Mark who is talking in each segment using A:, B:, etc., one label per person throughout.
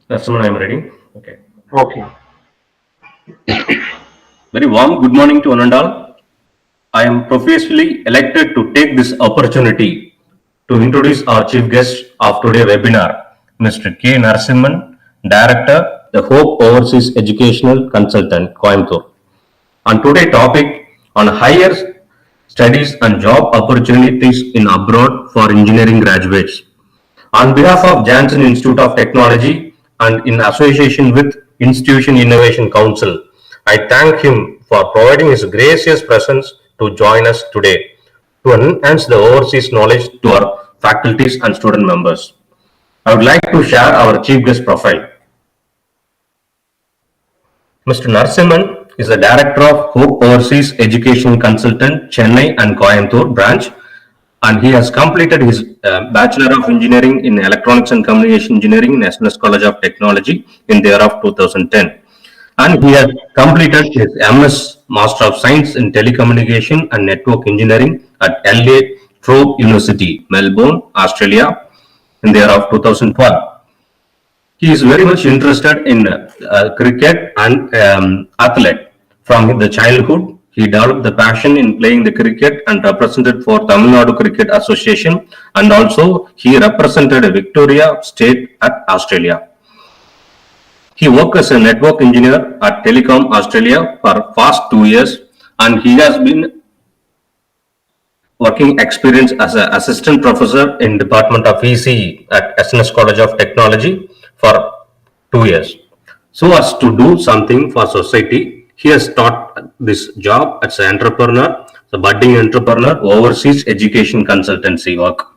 A: That's when I'm ready. Okay.
B: Okay.
A: Very warm good morning to one and all. I am professionally elected to take this opportunity to introduce our chief guest of today's webinar, Mr. K. Narasimhan, Director, the Hope Overseas Educational Consultant, Coimbatore. On today's topic on higher studies and job opportunities in abroad for engineering graduates. On behalf of Janssen Institute of Technology and in association with Institution Innovation Council, I thank him for providing his gracious presence to join us today to enhance the overseas knowledge to our faculties and student members. I would like to share our chief guest profile. Mr. Narasimhan is the Director of Hope Overseas Education Consultant, Chennai and Coimbatore branch, and he has completed his Bachelor of Engineering in Electronics and Communication Engineering in SNS College of Technology in the year of 2010. And he has completed his MS Master of Science in Telecommunication and Network Engineering at LA Trobe University, Melbourne, Australia in the year of 2012. He is very much interested in cricket and athlete. From the childhood, he developed the passion in playing the cricket and represented for Tamil Nadu Cricket Association, and also he represented Victoria State at Australia. He worked as a network engineer at Telecom Australia for past 2 years, and he has been working experience as an assistant professor in Department of ECE at SNS College of Technology for 2 years. So as to do something for society, he has taught this job as an entrepreneur, the budding entrepreneur, overseas education consultancy work.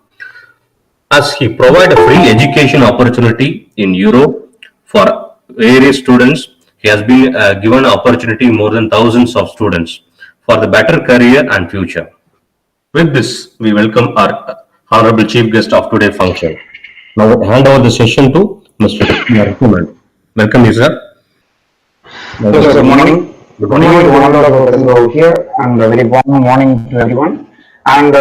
A: As he provide a free education opportunity in Europe for various students, he has been given opportunity more than thousands of students for the better career and future. With this, we welcome our honorable chief guest of today's function. Now, I hand over the session to Mr. Narasimhan. Welcome, you, sir.
B: So, good morning. Good morning to one of our present over here, and a very warm morning to everyone. And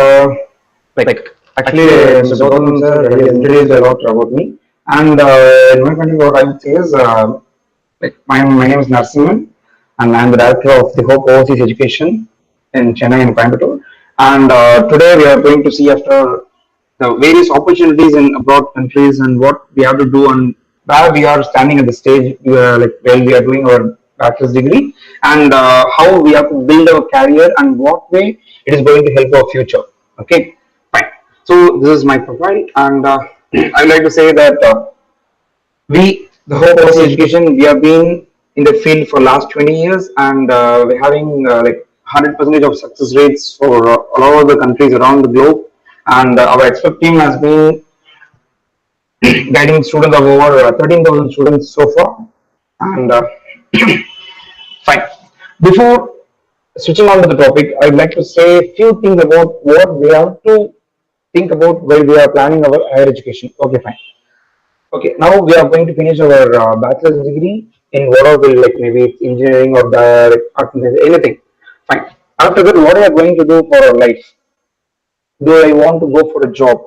B: actually, Mr. Gautam sir really introduced a lot about me. And in my country, what I would say is, my name is Narasimhan, and I'm the director of the Hope Overseas Education in Chennai and Coimbatore. And today we are going to see after the various opportunities in abroad countries and what we have to do and where we are standing at the stage where we are doing our bachelor's degree, and how we have to build our career and what way it is going to help our future. Okay, fine. So this is my profile, and I would like to say that the Hope Overseas Education, we have been in the field for last 20 years, and we're having 100% of success rates for all over the countries around the globe. And our expert team has been guiding students of over 13,000 students so far. And fine. Before switching on to the topic, I'd like to say a few things about what we have to think about while we are planning our higher education. Okay, fine. Okay, now we are going to finish our bachelor's degree in whatever, like maybe it's engineering or anything. Fine. After that, what are we going to do for our life? Do I want to go for a job?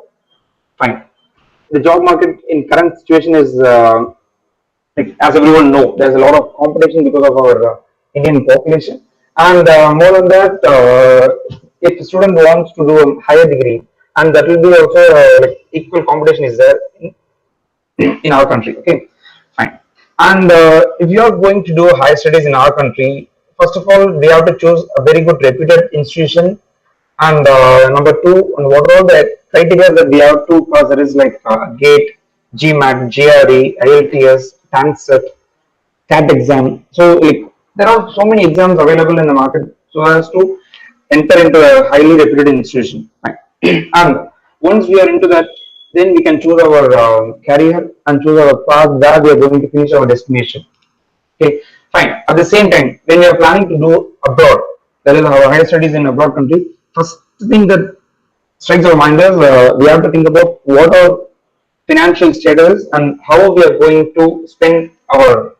B: Fine. The job market in current situation is, as everyone know, there's a lot of competition because of our Indian population. And more than that, if a student wants to do a higher degree, and that will be also equal competition is there in our country. Okay, fine. And if you are going to do higher studies in our country, first of all, we have to choose a very good reputed institution. And number two, and what are the criteria that we have to pass? There is like GATE, GMAT, GRE, IELTS, TANCET, CAT exam. So there are so many exams available in the market so as to enter into a highly reputed institution. Right? And once we are into that, then we can choose our career and choose our path where we are going to finish our destination. Okay, fine. At the same time, when we are planning to do abroad, that is our higher studies in abroad country, first thing that strikes our mind is we have to think about what our financial status and how we are going to spend our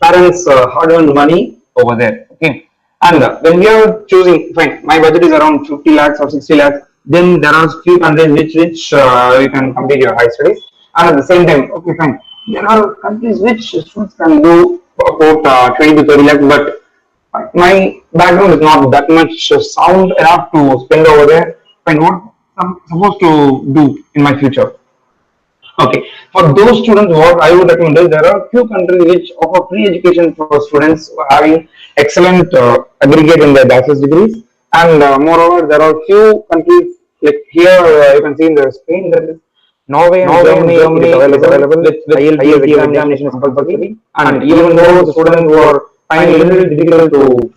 B: parents' hard-earned money over there. Okay, and when we are choosing, fine, my budget is around 50 lakhs or 60 lakhs. Then there are few countries which you can complete your high studies, and at the same time, okay, fine. there are countries which students can do about 20 to 30 lakhs, but my background is not that much sound enough to spend over there. And what I'm supposed to do in my future? Okay, for those students, what I would recommend is there are few countries which offer free education for students who are having excellent aggregate in their bachelor's degrees, and moreover, there are few countries like here you can see in the screen that is Norway and Germany is available with IELTS examination is compulsory, and even though the students who are finding it a little difficult to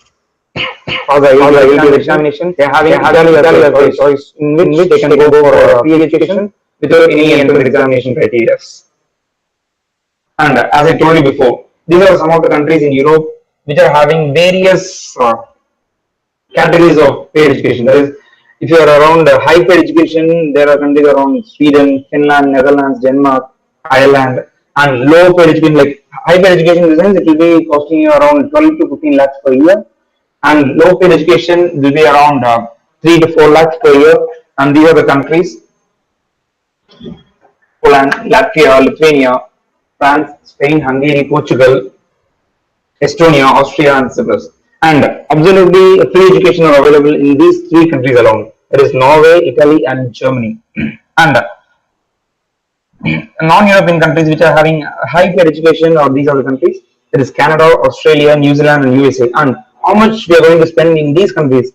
B: pass the IELTS examination, they are having Italy as a choice in which they can go for free education without any entrance examination criteria. And as I told you before, these are some of the countries in Europe which are having various categories of paid education. That is, if you are around high paid education, there are countries around Sweden, Finland, Netherlands, Denmark, Ireland, and low paid education, like high paid education in the sense it will be costing you around 12 to 15 lakhs per year, and low paid education will be around 3 to 4 lakhs per year. And these are the countries: Poland, Latvia, Lithuania, France, Spain, Hungary, Portugal, Estonia, Austria, and Cyprus. And absolutely free education are available in these three countries alone. That is Norway, Italy, and Germany. And non-European countries which are having high paid education, or these are the countries. That is Canada, Australia, New Zealand, and USA. And how much we are going to spend in these countries?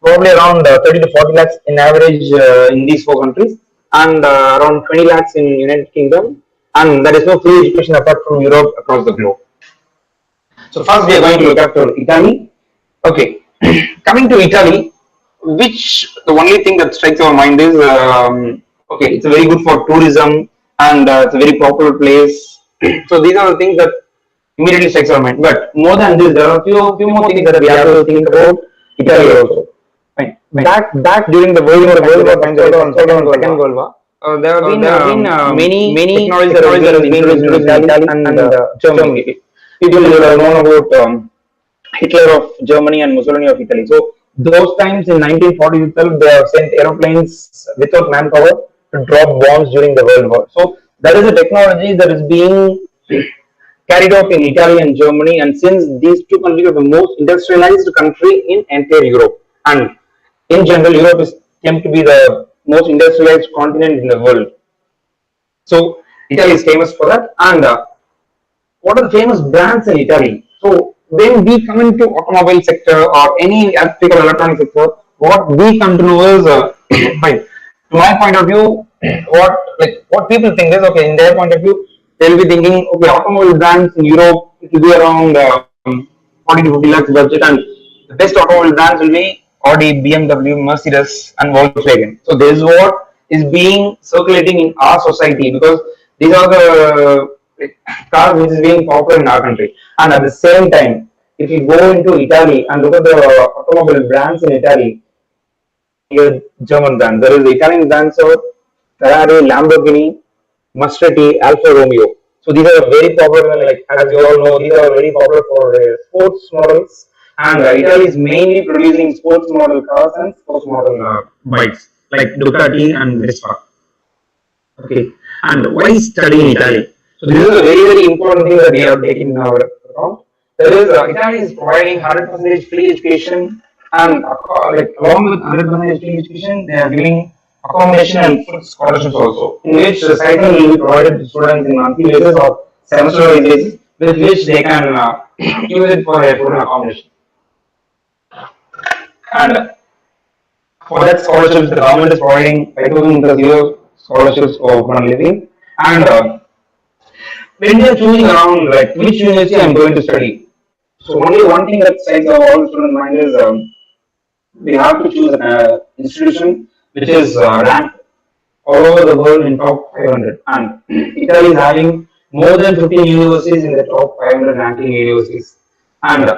B: Probably around 30 to 40 lakhs in average in these four countries, and around 20 lakhs in United Kingdom. And there is no free education apart from Europe across the globe. So first we are going to look at Italy. Okay, coming to Italy, which the only thing that strikes our mind is okay, it's very good for tourism, and it's a very popular place. So these are the things that immediately strikes our mind. But more than this, there are few more things that we have to think about Italy also. Fine. Back during the World War times, Second World War, there have been many technologies that have been introduced in Italy and Germany. People have known about Hitler of Germany and Mussolini of Italy. So those times in 1940 itself, they have sent aeroplanes without manpower to drop bombs during the World War. So that is a technology that is being carried out in Italy and Germany. And since these two countries are the most industrialized country in entire Europe, and in general, Europe is came to be the most industrialized continent in the world. So Italy is famous for that. And what are the famous brands in Italy? So when we come into automobile sector or any electrical electronic sector, what we come to know is, fine. To my point of view, what people think is, okay, in their point of view, they'll be thinking, okay, automobile brands in Europe, it will be around 40 to 50 lakhs budget, and the best automobile brands will be Audi, BMW, Mercedes, and Volkswagen. So this is what is being circulating in our society, because these are the cars which is being popular in our country. And at the same time, if you go into Italy and look at the automobile brands in Italy, German brands, there is the Italian brands of Ferrari, Lamborghini, Maserati, Alfa Romeo. So these are very popular, like as you all know, these are very popular for sports models. And Italy is mainly producing sports model cars and sports model bikes like Ducati and Vespa. Okay, and why study in Italy? So this is a very important thing that we have taken in our account. That is, Italy is providing 100% free education, and along with 100% free education, they are giving accommodation and food scholarships also, in which the stipend will be provided to students in monthly basis or semester basis, with which they can use it for their food and accommodation. And for that scholarships, the government is providing 5,000 plus 0 scholarships for living. And when they are choosing around like which university I'm going to study, so only one thing that strikes all student mind is we have to choose an institution which is ranked all over the world in top 500. And Italy is having more than 15 universities in the top 500 ranking universities. And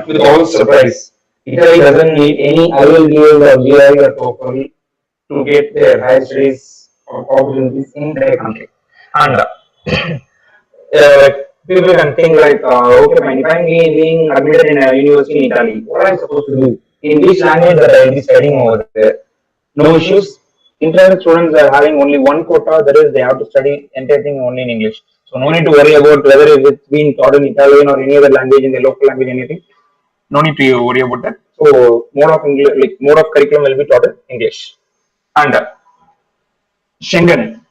B: with all surprise, Italy doesn't need any IELTS or GRE or TOEFL to get their higher studies or opportunities in their country. And people can think like, okay, fine, if I'm being admitted in a university in Italy, what am I supposed to do? In which language that I will be studying over there? No issues. International students are having only one quota, that is, they have to study entire thing only in English. So no need to worry about whether it's being taught in Italian or any other language in the local language, anything. No need to worry about that. So mode of English, like mode of curriculum will be taught in English. And Schengen.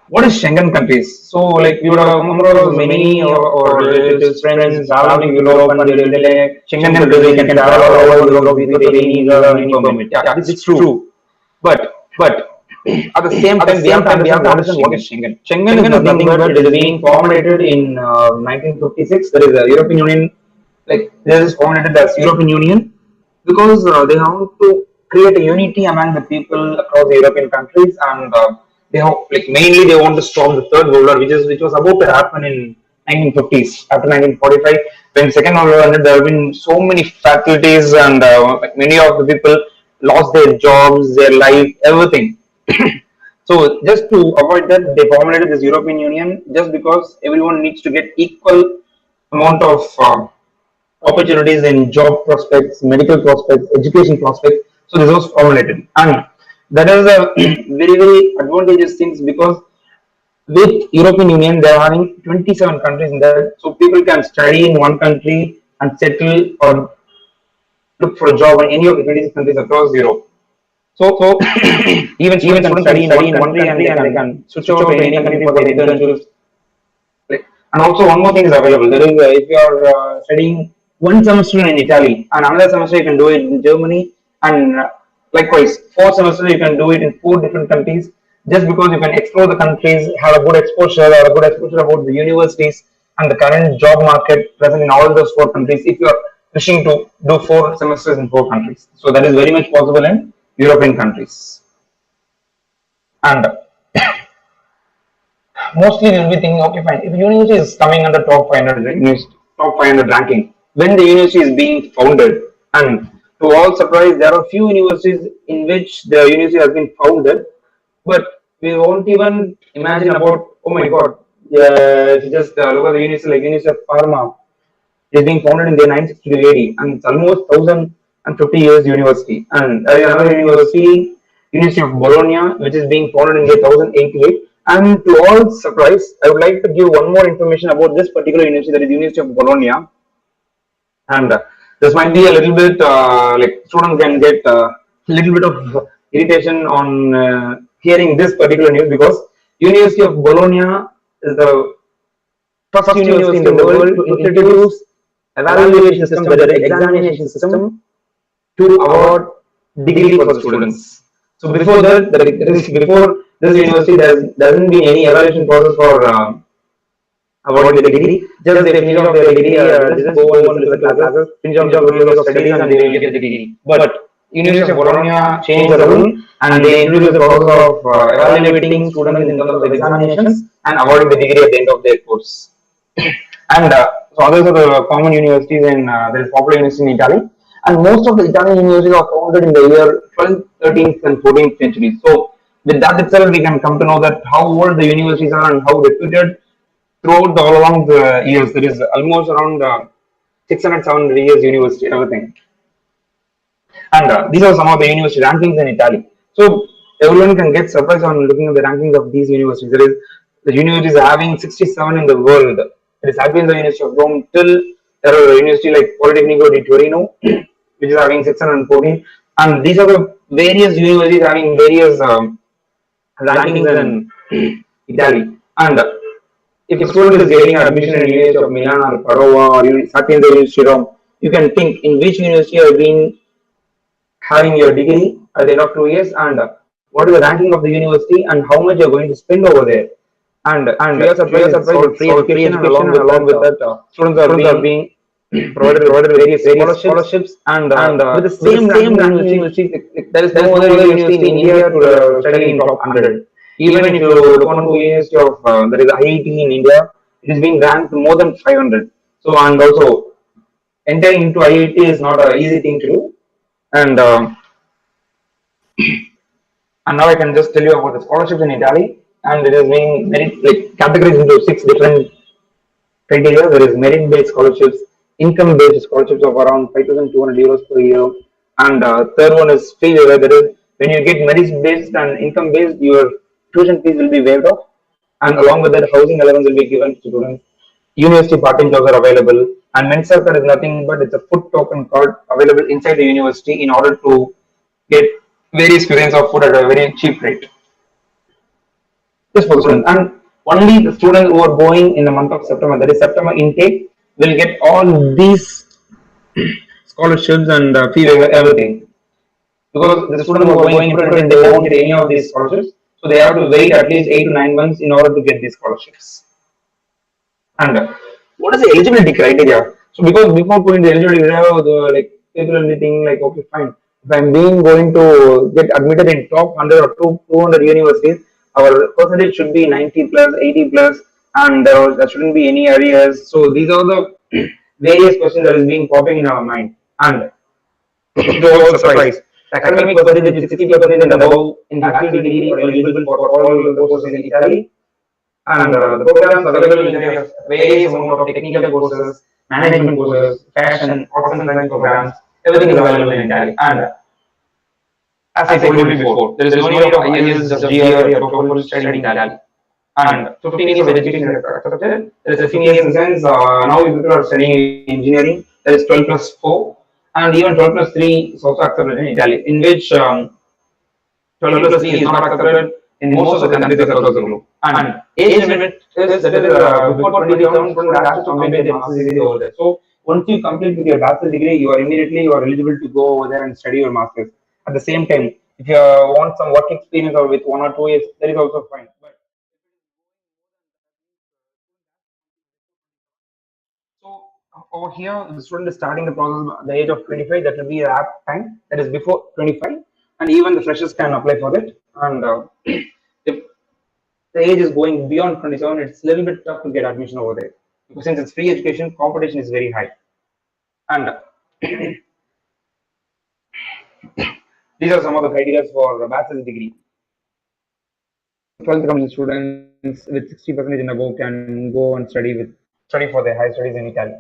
B: What is Schengen countries? So like we would have come across many or relatives, friends traveling Europe, and they will tell like Schengen countries you can travel all over Europe without any visa or any permit. Yeah, this is true. But at the same time, we have to understand what is Schengen. Schengen is nothing but it is being formulated in 1956. That is the European Union. Like this is formulated as European Union because they want to create a unity among the people across the European countries, and they have like mainly they want to stop the third world war, which was about to happen in 1950s. After 1945, when second world war ended, there have been so many fatalities, and like many of the people lost their jobs, their life, everything. So just to avoid that, they formulated this European Union just because everyone needs to get equal amount of opportunities in job prospects, medical prospects, education prospects. So this was formulated, and that is a very advantageous things because with European Union they are having 27 countries in that, so people can study in one country and settle or look for a job in any of the 26 countries across Europe. So even students can study in one country and they can switch over to any country for their internships. Like, and also one more thing is available. There is if you are studying one semester in Italy and another semester you can do it in Germany, and likewise 4 semesters you can do it in 4 different countries. Just because you can explore the countries, have a good exposure about the universities and the current job market present in all those 4 countries. If you are wishing to do 4 semesters in 4 countries, so that is very much possible in European countries. And mostly we will be thinking, okay, fine. If a university is coming under top 500 ranking, when the university is being founded, and to all surprise, there are few universities in which the university has been founded, but we won't even imagine about, oh my god, yeah, if you just look at the university like University of Parma, it is being founded in the 962 AD, and it's almost 1050 years university. And there is another university, University of Bologna, which is being founded in the 1088. And to all surprise, I would like to give one more information about this particular university, that is University of Bologna. And this might be a little bit like students can get a little bit of irritation on hearing this particular news, because University of Bologna is the first university in the world to introduce evaluation system, that is examination system, to award degree for the students. So before that, before this university, there doesn't be any evaluation process for awarding the degree. Just they finish off their degree, just go on listen to classes, finish off the years of studies, and they will get the degree. But University of Bologna changed the rule, and they introduced the process of evaluating students in terms of examinations and awarding the degree at the end of their course. And so others are the common universities in there is popular universities in Italy, and most of the Italian universities are founded in the year 12th, 13th, and 14th centuries. So with that itself, we can come to know that how old the universities are and how reputed throughout all along the years. There is almost around 600, 700 years university, everything. And these are some of the university rankings in Italy. So everyone can get surprised on looking at the rankings of these universities. There is the universities are having 67 in the world. It is having the University of Rome till there are a university like Politecnico di Torino, which is having 614. And these are the various universities having various rankings in Italy. And if a student is getting admission in University of Milan or Padova or Sapienza University of Rome, you can think in which university you have been having your degree at the end of 2 years, and what is the ranking of the university and how much you are going to spend over there. And we are surprised with free education, and along with that, students are being provided various scholarships, and with the same university, there is no other university in India to study in top 100. Even if you look on to University of there is IIT in India, it is being ranked more than 500. So, and also entering into IIT is not an easy thing to do. And and now I can just tell you about the scholarships in Italy, and it is being categorized into 6 different criteria. There is merit-based scholarships, income-based scholarships of around 5,200 euros per year, and third one is fee waiver. That is, when you get merit-based and income-based, your tuition fees will be waived off. And along with that, housing allowance will be given to students. University part-time jobs are available, and Mensa card is nothing but it's a food token card available inside the university in order to get various cuisines of food at a very cheap rate. Just for the students, and only the students who are going in the month of September, that is September intake, will get all these scholarships and fee waiver, everything. Because the students who are going in February, they won't get any of these scholarships, so they have to wait at least 8 to 9 months in order to get these scholarships. And what is the eligibility criteria? So because before going to eligibility criteria, the like people will be thinking like, okay, fine. If I'm being going to get admitted in top 100 or 200 universities, our percentage should be 90 plus, 80 plus, and there shouldn't be any arrears. So these are the various questions that is being popping in our mind. And to our surprise, the academic percentage is 60% and above in bachelor degree or eligible for all the courses in Italy, and the programs available in India have various amount of technical courses, management courses, fashion, arts and science programs. Everything is available in Italy. And as I told you before, there is no need of IELTS, just GRE or TOEFL studying Italy. And 15 years of education is accepted. There is 15 years in the sense now if people are studying engineering, there is 12 plus 4, and even 12 plus 3 is also accepted in Italy, in which 12 plus 3 is not accepted in most of the countries across the globe. And age limit is that is before 27, students have to complete their master's degree over there. So once you complete with your bachelor's degree, you are eligible to go over there and study your master's. At the same time, if you want some work experience or with 1 or 2 years, that is also fine. But so over here, the student is starting the process at the age of 25. That will be a apt time. That is before 25, and even the freshers can apply for it. And if the age is going beyond 27, it's a little bit tough to get admission over there. Because since it's free education, competition is very high. And these are some of the criteria for a bachelor's degree. 12th coming students with 60% and above can go and study for their high studies in Italy.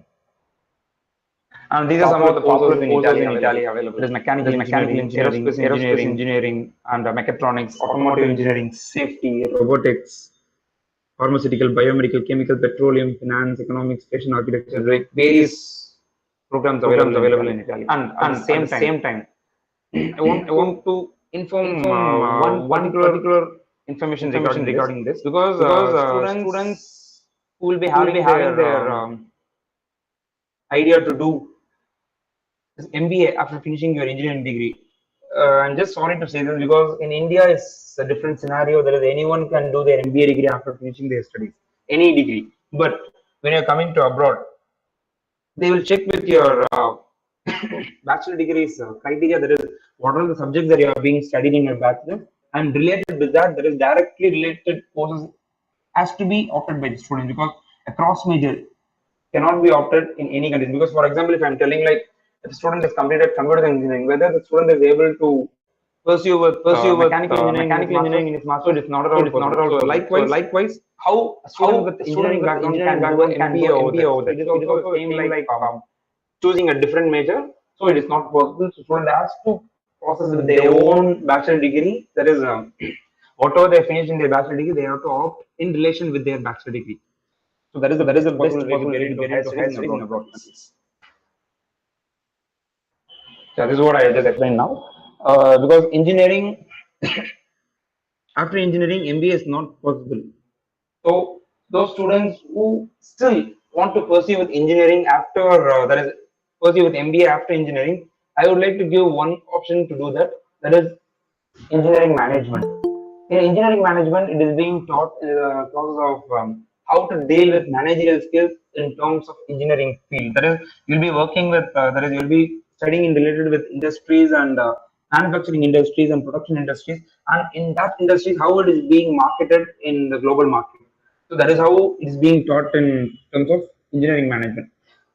B: And these are some of the courses in Italy available. There is mechanical engineering, aerospace engineering, and mechatronics, automotive engineering, safety, robotics, pharmaceutical, biomedical, chemical, petroleum, finance, economics, fashion, architecture, like various programs available in Italy. And at the same time, I want to inform one particular information regarding this because students who will be having their idea to do MBA after finishing your engineering degree. I'm just sorry to say this because in India it's a different scenario. There is anyone can do their MBA degree after finishing their studies, any degree. But when you're coming to abroad, they will check with your bachelor degrees criteria. That is, what are the subjects that you are being studied in your bachelor, and related with that, there is directly related courses has to be opted by the student because a cross major cannot be opted in any country. Because, for example, if I'm telling like if the student has completed computer engineering, whether the student is able to pursue with mechanical engineering in his master, it's not at all possible. So likewise, how a student with engineering background can do an MBA over there. It is also the same like choosing a different major. So it is not possible. So student has to process with their own bachelor degree. That is, whatever they finish in their bachelor degree, they have to opt in relation with their bachelor degree. So that is the best possible way to get into higher studies in abroad countries. So this is what I just explained now. Because engineering, after engineering, MBA is not possible. So those students who still want to pursue with engineering after that is pursue with MBA after engineering, I would like to give one option to do that. That is engineering management. In engineering management, it is being taught in the process of how to deal with managerial skills in terms of engineering field. That is, you'll be working with you'll be studying in related with industries and manufacturing industries and production industries, and in that industries how it is being marketed in the global market. So that is how it is being taught in terms of engineering management.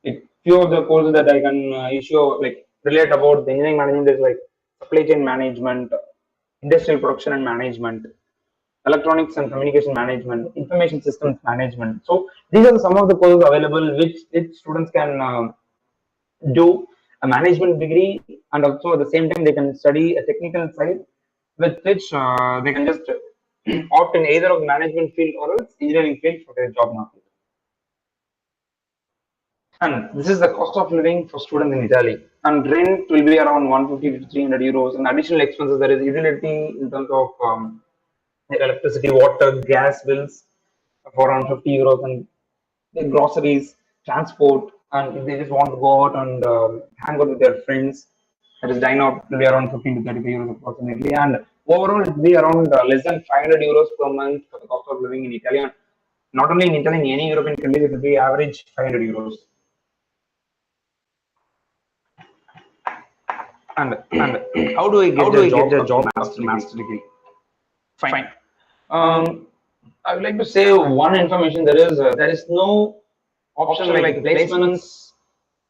B: Like few of the courses that I can issue like relate about the engineering management is like supply chain management, industrial production and management, electronics and communication management, information systems management. So these are some of the courses available which students can do a management degree, and also at the same time they can study a technical side with which they can just opt in either of management field or else engineering field for their job market. And this is the cost of living for students in Italy. And rent will be around 150 to 300 euros. And additional expenses, there is utility in terms of electricity, water, gas bills for around 50 euros, and the groceries, transport, and if they just want to go out and hang out with their friends, that is dine out, will be around 15 to 35 euros approximately. And overall, it will be around less than 500 euros per month for the cost of living in Italy. And not only in Italy, in any European country, it will be average 500 euros. And how do I get the job after master degree? Fine. I would like to say one information, there is no option like placements.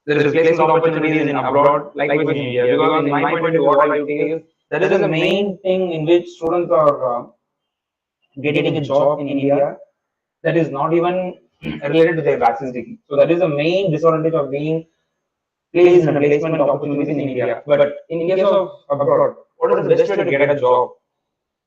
B: There is placement opportunities in abroad, like in India. Because in my point of view, what I would say is that is the main thing in which students are getting a job in India that is not even related to their bachelor's degree. So that is the main disadvantage of being placed in a placement opportunities in India. But in case of abroad, what is the best way to get a job?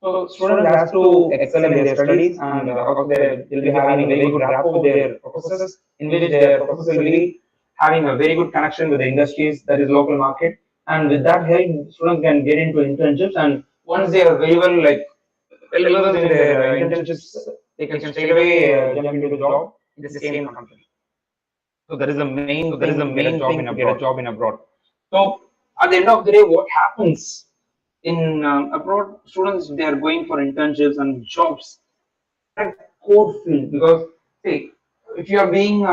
B: So students have to excel in their studies, and also they'll be having a very good rapport with their professors, in which their professors will be having a very good connection with the industries, that is local market, and with that help, students can get into internships, and once they are very well well versed in their internships, they can straight away jump into the job in the same company. So that is the main thing to get a job in abroad. So at the end of the day, what happens in abroad? Students, they are going for internships and jobs at core field, because see, if you are being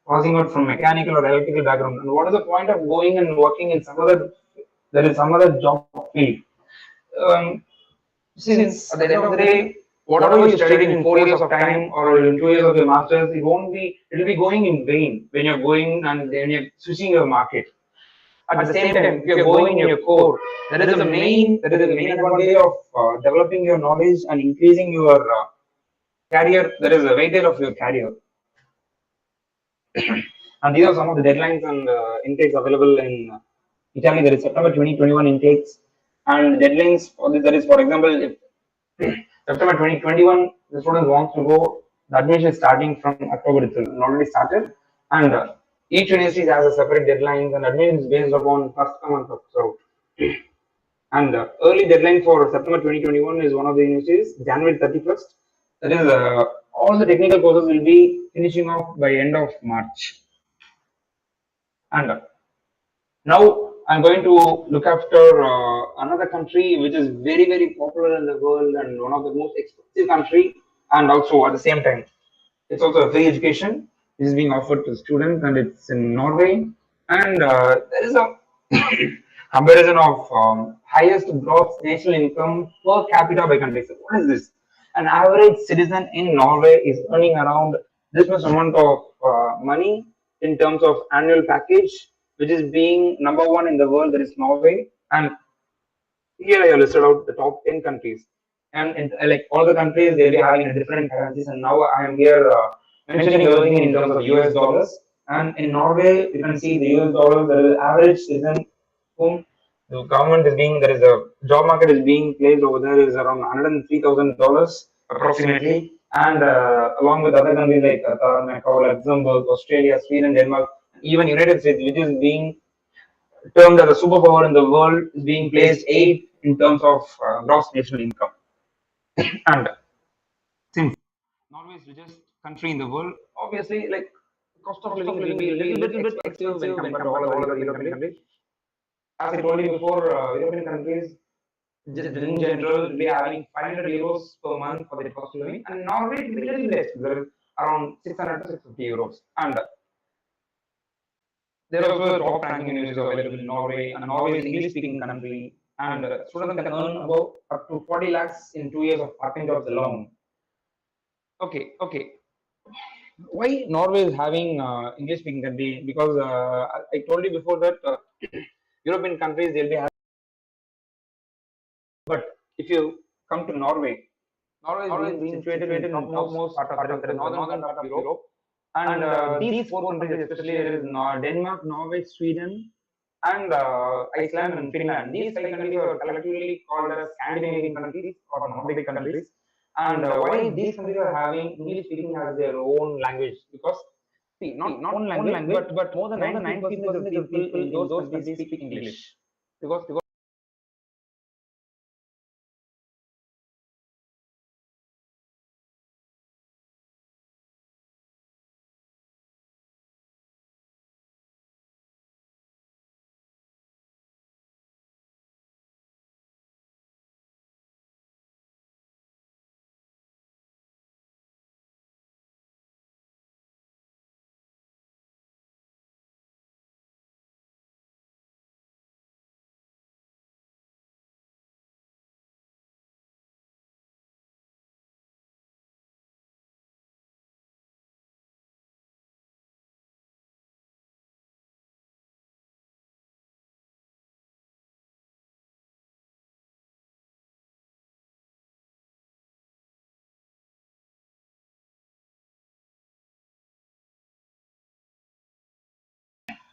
B: passing out from mechanical or electrical background, and what is the point of going and working in some other job field? Since at the end of the day, whatever you studied in 4 years of time or in 2 years of your masters, it will be going in vain when you're going and then you're switching your market. At the same time, if you're going in your core, that is the main advantage of developing your knowledge and increasing your career. That is the weightage of your career. And these are some of the deadlines and intakes available in Italy. There is September 2021 intakes, and deadlines for this, that is, for example, if September 2021 the student wants to go, the admission is starting from October itself, not already started, and each university has a separate deadlines, and admission is based upon first come and first served. And early deadline for September 2021 is one of the universities, January 31st. That is, all the technical courses will be finishing off by end of March. And now I'm going to look after another country which is very, very popular in the world and one of the most expensive country, and also at the same time, it's also a free education which is being offered to students, and it's in Norway. And there is a comparison of highest gross national income per capita by country. So what is this? An average citizen in Norway is earning around this much amount of money in terms of annual package, which is being number one in the world, that is Norway. And here I have listed out the top 10 countries. And like all the countries, they'll be having different currencies. And now I am here mentioning everything in terms of US dollars. And in Norway, you can see the US dollars, the average citizen whom the government is being, there is a job market is being placed over there is around $103,000 approximately. And along with other countries like Qatar, Macau, Luxembourg, Australia, Sweden, Denmark, even United States, which is being termed as a superpower in the world, is being placed 8 in terms of gross national income. And since Norway is the richest country in the world, obviously, like cost of living will be a little bit expensive when compared to all other European countries. As I told you before, European countries, just in general, will be having 500 euros per month for their cost of living, and Norway will be a little less, around 600 to 650 euros. And there are also top ranking universities available in Norway, and Norway is English speaking country, and students can earn about up to 40 lakhs in 2 years of part-time jobs alone. Okay. Why Norway is having English speaking country? Because I told you before that European countries, they'll be having, but if you come to Norway is being situated in the topmost part of the northern part of Europe. And these four countries, especially, there is Denmark, Norway, Sweden, and Iceland and Finland. These five countries are collectively called as Scandinavian countries or Nordic countries. And why these countries are having English speaking as their own language? Because see, not own language, but more than 90% of the people in those countries speak English. Because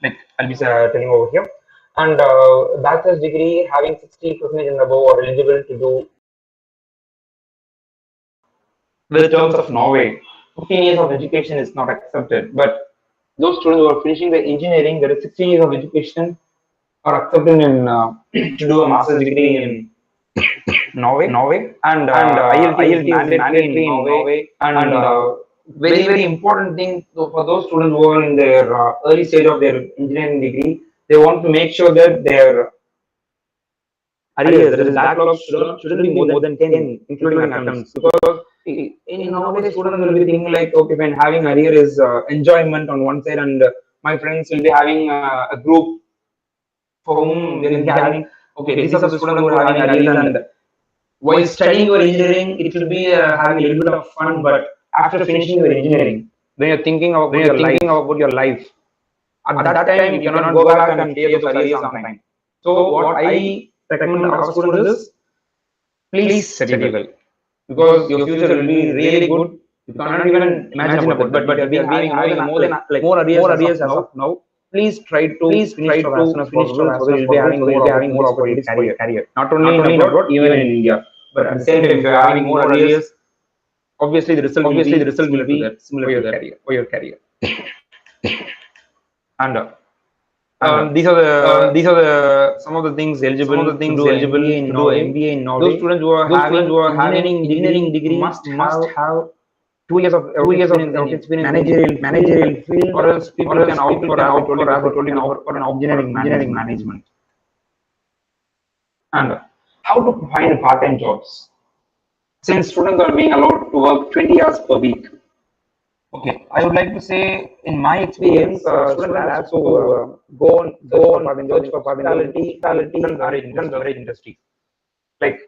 B: like I'll be telling over here. And bachelor's degree having 60% and above are eligible to do with terms of Norway. 15 years of education is not accepted, but those students who are finishing the engineering, there is 16 years of education are accepted in to do a master's degree in Norway, and IELTS is mandatory in Norway, and very important thing for those students who are in their early stage of their engineering degree, they want to make sure that their arrears, that is backlog, shouldn't be more than 10, including attempts. Because in nowadays, students will be thinking like, okay, when having arrear is enjoyment on one side, and my friends will be having a group for whom they will be having, okay, these are the students who are having arrears, and while studying your engineering, it will be having a little bit of fun, but after finishing your engineering, when you're thinking about your life, at that time, you cannot go back and pay those arrears on time. So what I recommend our students is, please study well, because your future will be really good. You cannot even imagine about it, but if you are having more arrears as of now, please try to finish as soon as possible, so that you'll be having more opportunities for your career. Not only in abroad, even in India. But at the same time, if you're having more arrears, obviously the result will be similar for your career. And these are the some of the things eligible to do MBA in Norway. Those students who are having engineering degree must have 2 years of experience in managerial field, or else people can opt for an engineering management. And how to find part-time jobs? Since students are being allowed to work 20 hours per week. Okay, I would like to say, in my experience, students will also go on search for hospitality and beverage industry. Like,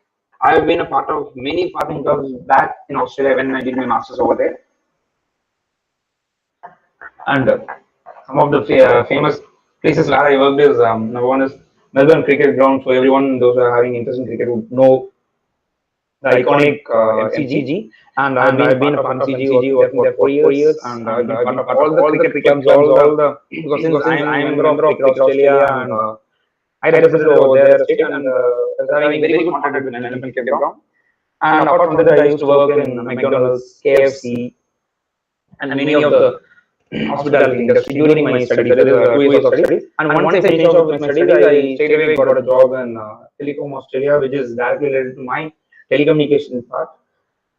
B: I've been a part of many part-time jobs back in Australia when I did my masters over there. And some of the famous places where I worked is, number one is Melbourne Cricket Ground. So everyone, those who are having interest in cricket, would know the iconic MCG, and I've been a part of MCG working there for 4 years, and I've been part of all the cricket clubs, all the because since I am a member of Cricket Australia, and I represented over there state, and was having very good contact with Melbourne Cricket Ground. And apart from that, I used to work in McDonald's, KFC, and many of the hospitality industry during my studies. That is 2 years of studies. And once I finished off with my studies, I straight away got a job in Telecom Australia, which is directly related to my telecommunications part,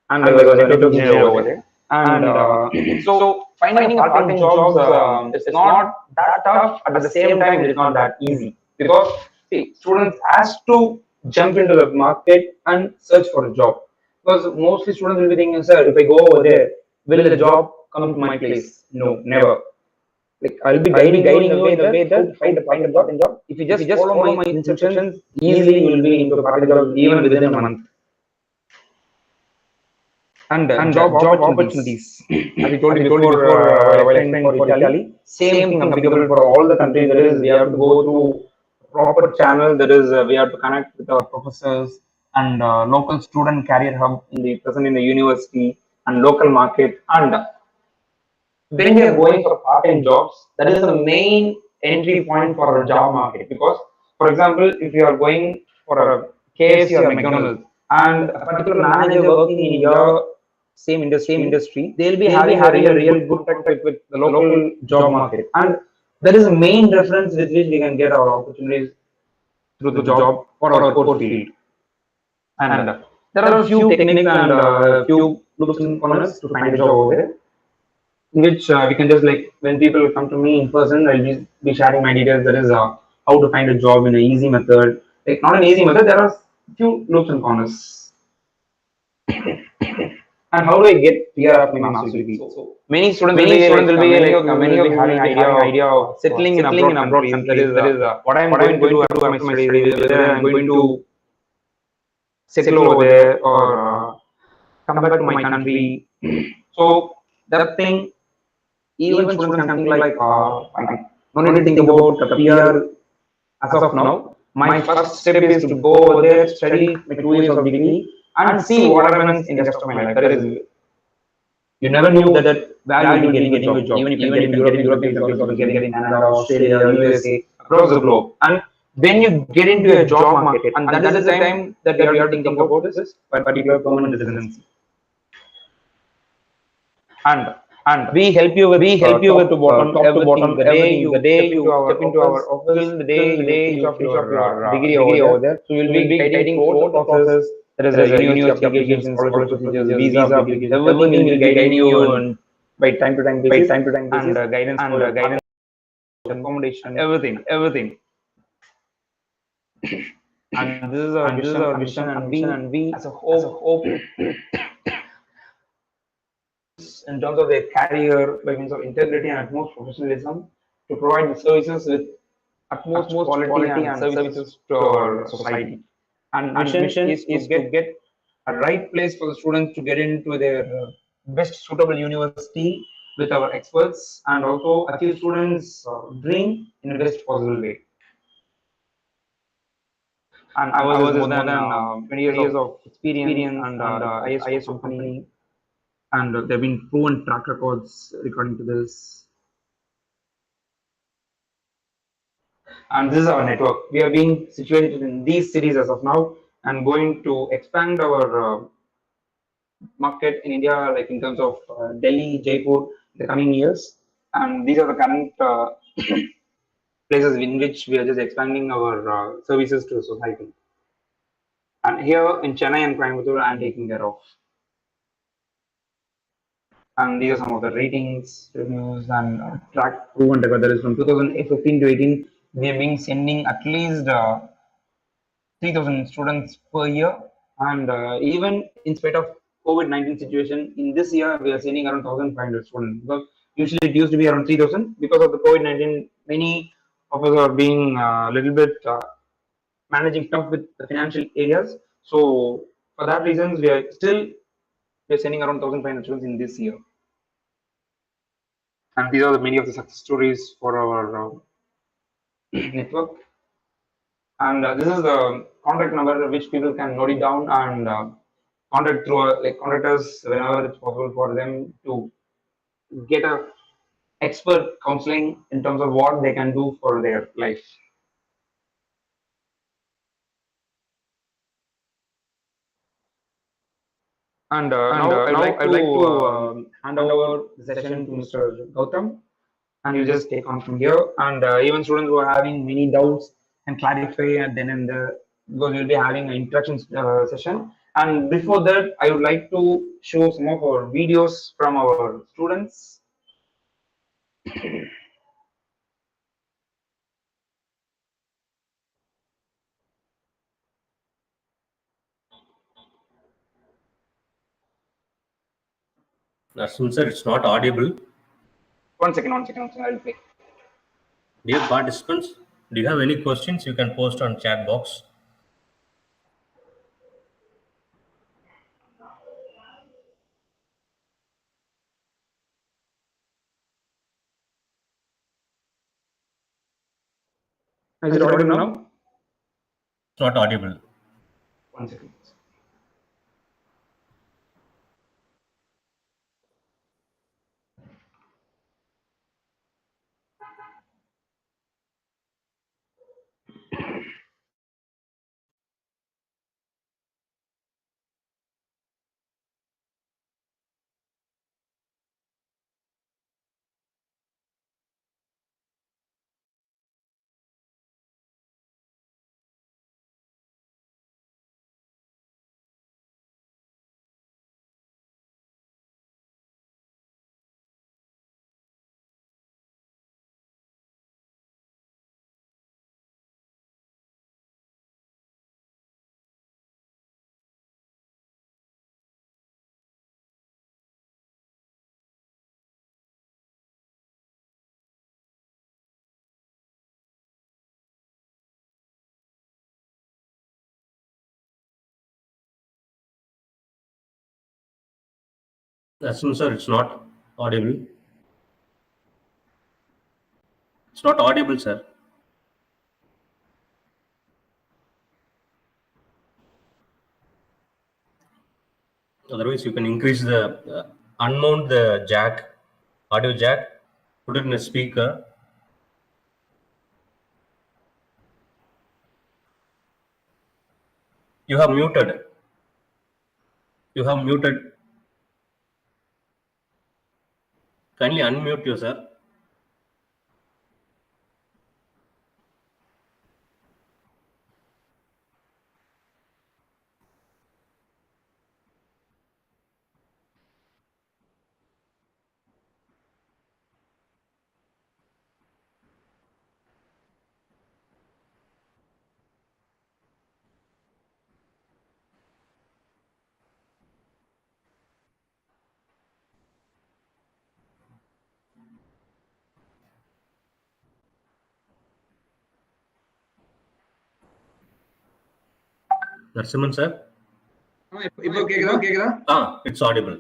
B: and I was a network engineer over there. And so finding a part-time jobs is not that tough. At the same time, it is not that easy, because see, students has to jump into the market and search for a job. Because mostly students will be thinking, sir, if I go over there, will the job come to my place? No, never. Like, I'll be guiding you in the way that find a part-time job. If you just follow my instructions, easily you will be into a part-time job even within a month. And job opportunities. As I told you before, while explaining for Italy, same thing applicable for all the countries. That is, we have to go through proper channel. That is, we have to connect with our professors and local student career hub in the university and local market. And when we are going for part-time jobs, that is the main entry point for a job market. Because, for example, if you are going for a KFC or McDonald's and a particular manager working in your same industry, they'll be having a real good contact with the local job market. And that is the main reference with which we can get our opportunities through the job for our core field. And there are a few techniques and few loops and corners to find a job over there, which we can just like when people come to me in person, I'll be sharing my details. That is how to find a job in an easy method. Like not an easy method, there are few loops and corners. And how do I get PR after my master's degree? So many students will be like many of you having idea of settling in abroad countries. That is what I'm going to do after my studies. Whether I'm going to settle over there or come back to my country. So that thing, even students can think like, no need to think about the PR as of now. My first step is to go over there, study my 2 years of degree, and see what happens in the rest of my life. That is, you never knew that where you will be getting a job. Even if you can get in European countries or you can get in Canada, Australia, USA, across the globe. And when you get into a job market, and that is the time that we have to think about this particular permanent residency. And we help you with to bottom top to bottom the day you step into our office till the day you finish off your degree over there. So you'll be guiding throughout the process. There is a university applications, scholarship procedures, visa applications, everything will be guiding you and by time to time basis and guidance for guidance, accommodation, everything. And this is our vision and we as a hope in terms of their career by means of integrity and utmost professionalism to provide the services with utmost quality and services to our society. And mission is to get a right place for the students to get into their best suitable university with our experts and also achieve students' dream in the best possible way. And ours is more than 20 years of experience and ISO company, and there have been proven track records according to this. And this is our network. We are being situated in these cities as of now and going to expand our market in India, like in terms of Delhi, Jaipur, in the coming years. And these are the current places in which we are just expanding our services to the society. And here in Chennai and Coimbatore, I'm taking care of. And these are some of the ratings, reviews, and track proven record. That is from 2015 to 18. We have been sending at least 3,000 students per year, and even in spite of COVID-19 situation, in this year we are sending around 1,500 students because usually it used to be around 3,000. Because of the COVID-19, many of us are being a little bit managing tough with the financial areas. So for that reasons, we are sending around 1,500 students in this year. And these are the many of the success stories for our network. And this is the contact number which people can note it down and contact through like contact us whenever it's possible for them to get a expert counseling in terms of what they can do for their life. And now I would like to hand over the session to Mr. Gautam, and you just take on from here. And even students who are having many doubts and clarify at then and there, because we'll be having an interaction session. And before that, I would like to show some of our videos from our students.
A: Narsim sir, it's not audible.
B: One second, I'll play.
A: Dear participants, do you have any questions? You can post on chat box.
B: Is it audible now?
A: It's not audible.
B: One second.
A: Sir, it's not audible. It's not audible, sir. Otherwise, you can increase the unmount the jack, audio jack, put it in a speaker. You have muted. You have muted. Kindly unmute yourself. Narasimhan, sir.
B: இப்போ கேக்குதா?
A: It's audible.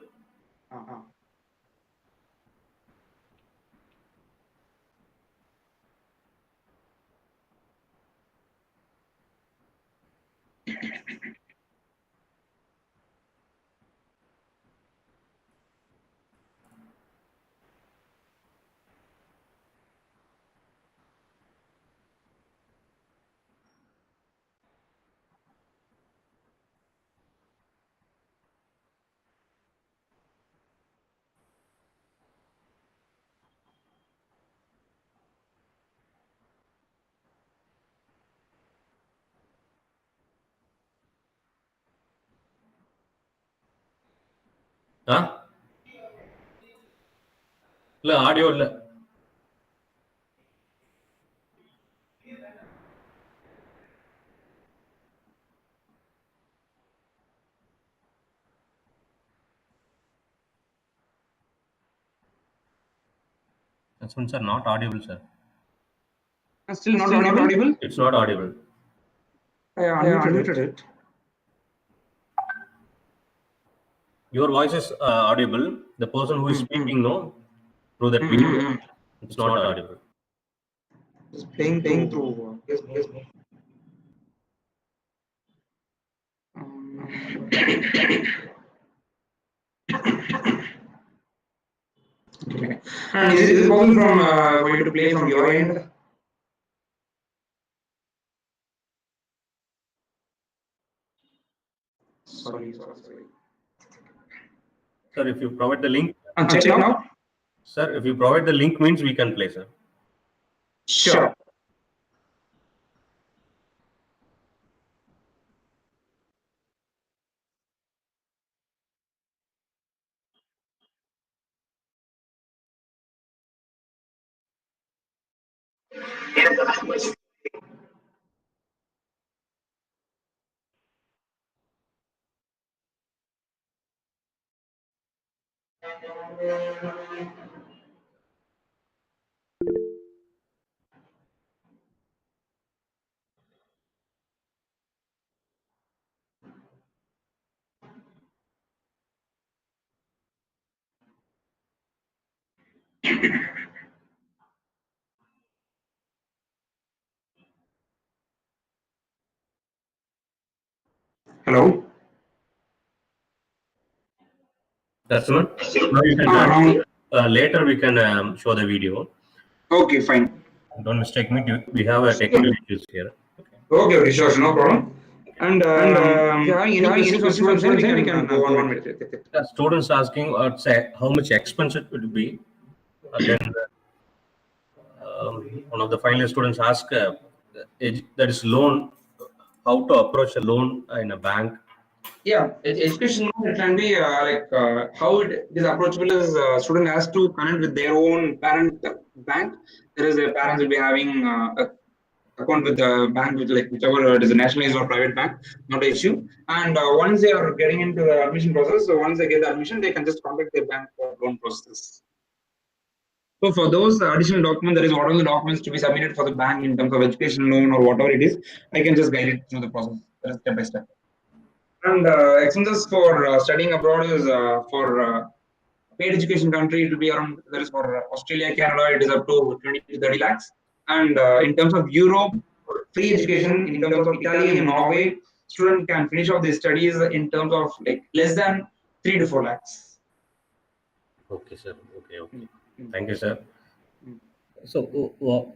A: இல்ல audio இல்ல. Narasimhan, sir, not audible, sir.
B: Still not audible?
A: It's not audible.
B: I unmuted it.
A: Your voice is audible. The person who is speaking, no, through that video, it's not audible.
B: Just playing through. Yes. Okay. And is it possible for you to play from your end? Sorry.
A: Sir, if you provide the link.
B: Check now.
A: Sir, if you provide the link means we can play, sir.
B: Sure. Hello.
A: Narasimhan, later we can show the video.
B: Okay, fine.
A: Don't mistake me. We have a technical issues here.
B: Okay, sure, no problem. And if you're having any questions for students, then we can go on with it.
A: Students asking how much expense it would be. Then one of the final students ask that is loan, how to approach a loan in a bank.
B: Yeah, education loan can be how it is approachable is student has to connect with their own parent bank. There is a parents will be having a account with the bank, with like whichever it is a nationalized or private bank, not an issue. And once they are getting into the admission process, so once they get the admission, they can just contact their bank for loan process. So for those additional documents, there is what are the documents to be submitted for the bank in terms of education loan or whatever it is. I can just guide it through the process step by step. And expenses for studying abroad is for
C: paid education country, it will be around, there is for Australia, Canada, it is up to 20 to 30 lakhs. And in terms of Europe, free education, in terms of Italy and Norway, student can finish off their studies in terms of like less than 3 to 4 lakhs.
A: Okay, sir. Okay, okay.
C: Mm.
A: Thank you, sir. So,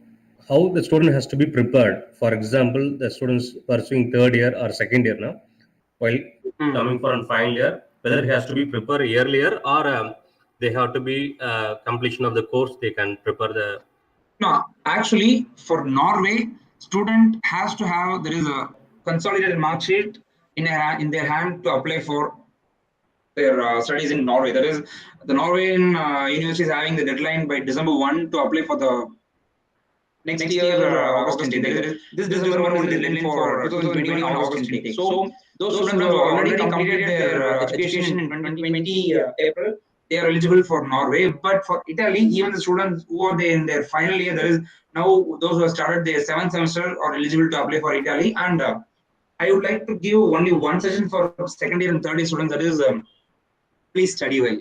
A: how the student has to be prepared? For example, the students pursuing third year or second year now, while coming for a final year, whether he has to be prepared earlier or they have to be completion of the course, they can prepare the.
C: No, actually, for Norway, student has to have, there is a consolidated mark sheet in their hand to apply for their studies in Norway. That is, the Norwegian university is having the deadline by December 1 to apply for the next year August intake. That is, this December 1 is the deadline for 2021 August intake. So those students who have already completed their education in 2020 April, they are eligible for Norway. But for Italy, even the students who are there in their final year, that is now those who have started their 7th semester are eligible to apply for Italy. And I would like to give only one session for second year and third year students. That is, please study well.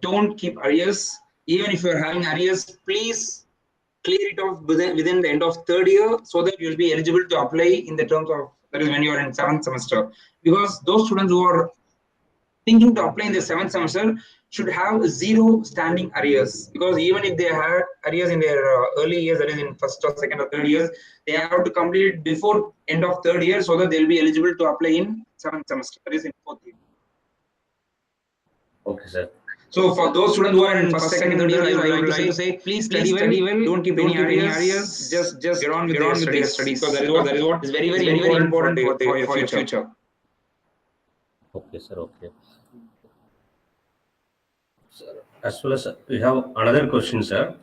C: Don't keep arrears. Even if you're having arrears, please clear it off within the end of third year so that you'll be eligible to apply in the terms of, that is when you are in 7th semester. Because those students who are thinking to apply in the 7th semester should have zero standing arrears. Because even if they had arrears in their early years, that is in first or second or third years, they have to complete it before end of third year so that they'll be eligible to apply in 7th semester, that is in fourth year.
A: Okay, sir.
C: So for those students who are in first, second, third year, I would like to say, please study well. Don't keep any arrears. Just get on with their studies. Because that is what is very important for your future.
A: Okay, sir. Okay. Sir, as well as we have another question, sir.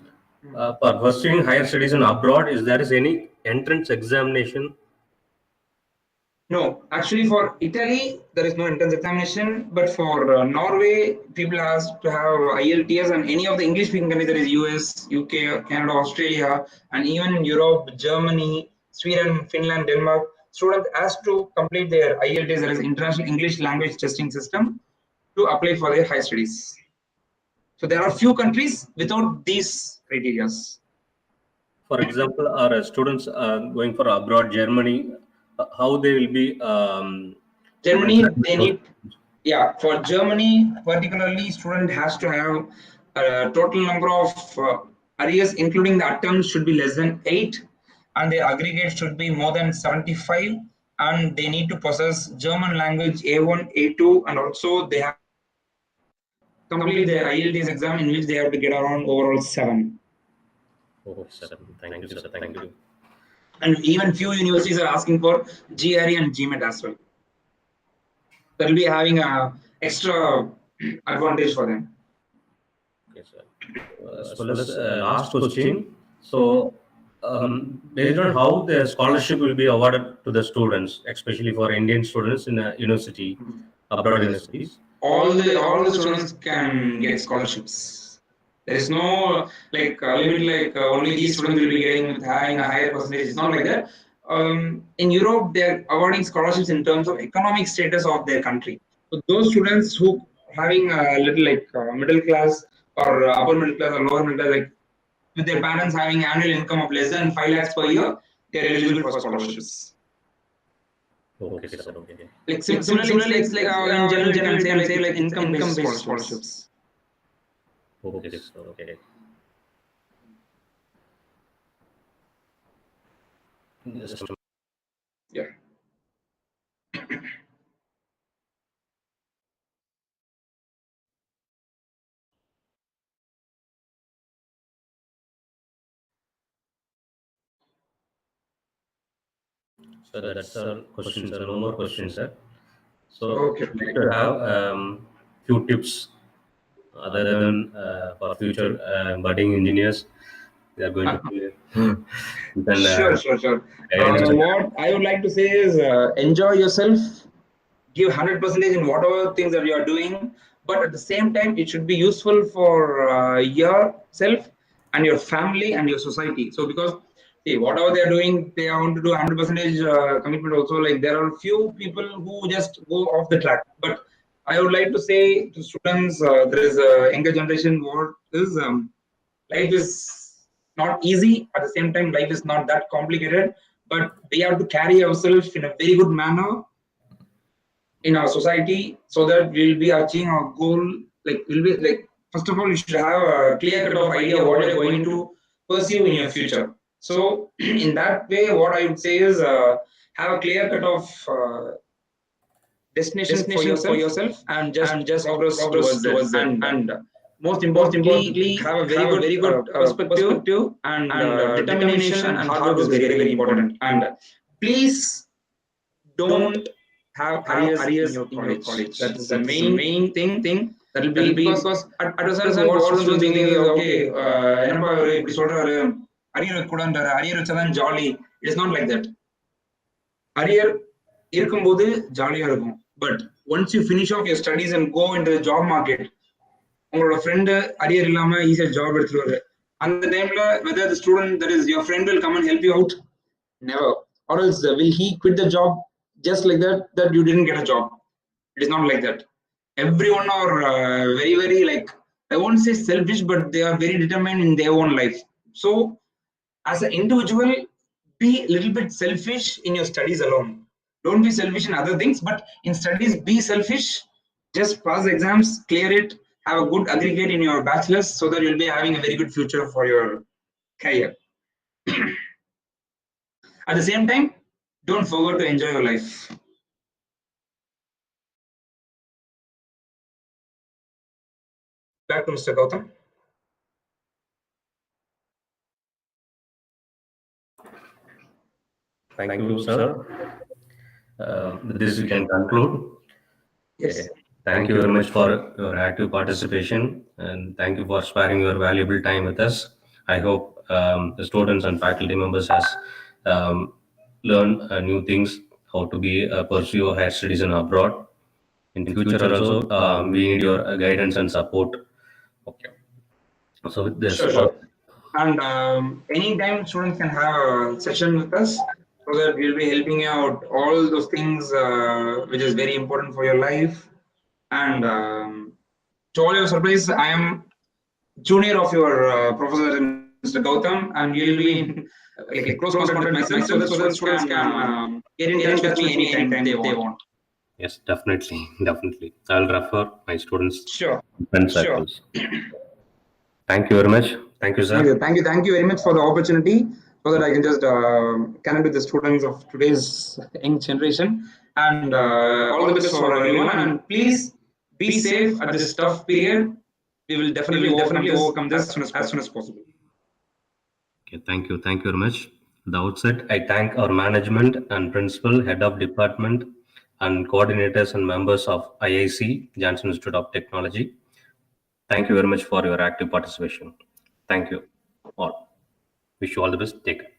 A: For pursuing higher studies in abroad, is there is any entrance examination?
C: No, actually for Italy, there is no entrance examination. But for Norway, people ask to have IELTS, and any of the English speaking countries, that is US, UK, Canada, Australia, and even in Europe, Germany, Sweden, Finland, Denmark, students has to complete their IELTS, that is International English Language Testing System, to apply for their high studies. So there are few countries without these criteria.
A: For example, are students going for abroad, Germany, how they will be?
C: Germany, they need, yeah, for Germany particularly, student has to have a total number of arrears, including the attempts, should be less than 8, and their aggregate should be more than 75, and they need to possess German language A1, A2, and also they have complete their IELTS exam, in which they have to get around overall 7.
A: Okay, sir. Thank you, sir. Thank you.
C: And even few universities are asking for GRE and GMAT as well. That will be having a extra advantage for them.
A: Okay, sir. As well as last question. So, based on how the scholarship will be awarded to the students, especially for Indian students in a university, abroad universities.
C: All the students can get scholarships. There is no like limit, like only these students will be getting with having a higher percentage. It's not like that. In Europe, they're awarding scholarships in terms of economic status of their country. So those students who having a little like middle class or upper middle class or lower middle class, like with their parents having annual income of less than 5 lakhs per year, they are eligible for scholarships.
A: Okay, sir. Okay.
C: Like similarly, it's like in general, you can say like income-based scholarships.
A: Okay, sir. Okay.
C: Yeah.
A: So that's our question, sir. No more questions, sir. So,
C: Okay.
A: I'd like to have few tips other than for future budding engineers. They are going to be. Then,
C: Sure. What I would like to say is enjoy yourself, give 100% in whatever things that you are doing, but at the same time, it should be useful for yourself and your family and your society. So because see, whatever they are doing, they want to do 100% commitment also. Like there are few people who just go off the track, but I would like to say to students, there is a younger generation. What is life is not easy. At the same time, life is not that complicated. But we have to carry ourselves in a very good manner in our society so that we'll be achieving our goal. Like we'll be like first of all, you should have a clear cut of idea what you're going to pursue in your future. So in that way, what I would say is have a clear cut of destination for yourself and just progress towards that. And most importantly, have a very good perspective and determination and hard work is very important. And please don't have arrears in your college. That is the main thing. That will be because at present what students are thinking is okay. என்னப்பா இவரு இப்படி சொல்றாரு arrear கூடன்றாரு arrear வச்சாதான் jolly. It is not like that. அரியர் இருக்கும்போது ஜாலியா இருக்கும். But once you finish off your studies and go in to job market, உங்களோட ஃப்ரெண்டு அரியர் இல்லாம ஈஸியா ஜாப் எடுத்துருவாரு. அந்த டைம்ல whether the student that is your friend will come and help you out, never. Or else will he quit the job just like that you didn't get a job? It is not like that. Everyone are very like, I won't say selfish, but they are very determined in their own life. So as an individual, be a little bit selfish in your studies alone. Don't be selfish in other things, but in studies be selfish. Just pass the exams, clear it, have a good aggregate in your bachelor's so that you'll be having a very good future for your career. At the same time, don't forget to enjoy your life. Back to Mr. Gautam.
A: Thank you, sir. With this, we can conclude.
C: Yes.
A: Thank you very much for your active participation, and thank you for sparing your valuable time with us. I hope the students and faculty members has learned new things, how to be pursue higher studies in abroad. In future also, we need your guidance and support. Okay. So with this,
C: Sure. And anytime students can have a session with us so that we'll be helping you out all those things which is very important for your life. And to all your surprise, I am junior of your professor Mr. Gautam, and you'll be like a close contact with myself so that students can get in touch with me anytime they want.
A: yes, definitely. I'll refer my students.
C: Sure.
A: Friend circles. Thank you very much. Thank you, sir.
C: Thank you very much for the opportunity so that I can just connect with the students of today's young generation. And all the best for everyone. And please be safe at this tough period. We will definitely overcome this as soon as possible.
A: Okay, thank you very much. At the outset, I thank our management and principal, head of department, and coordinators and members of IIC, Johnson Institute of Technology. Thank you very much for your active participation. Thank you all. Wish you all the best. Take care.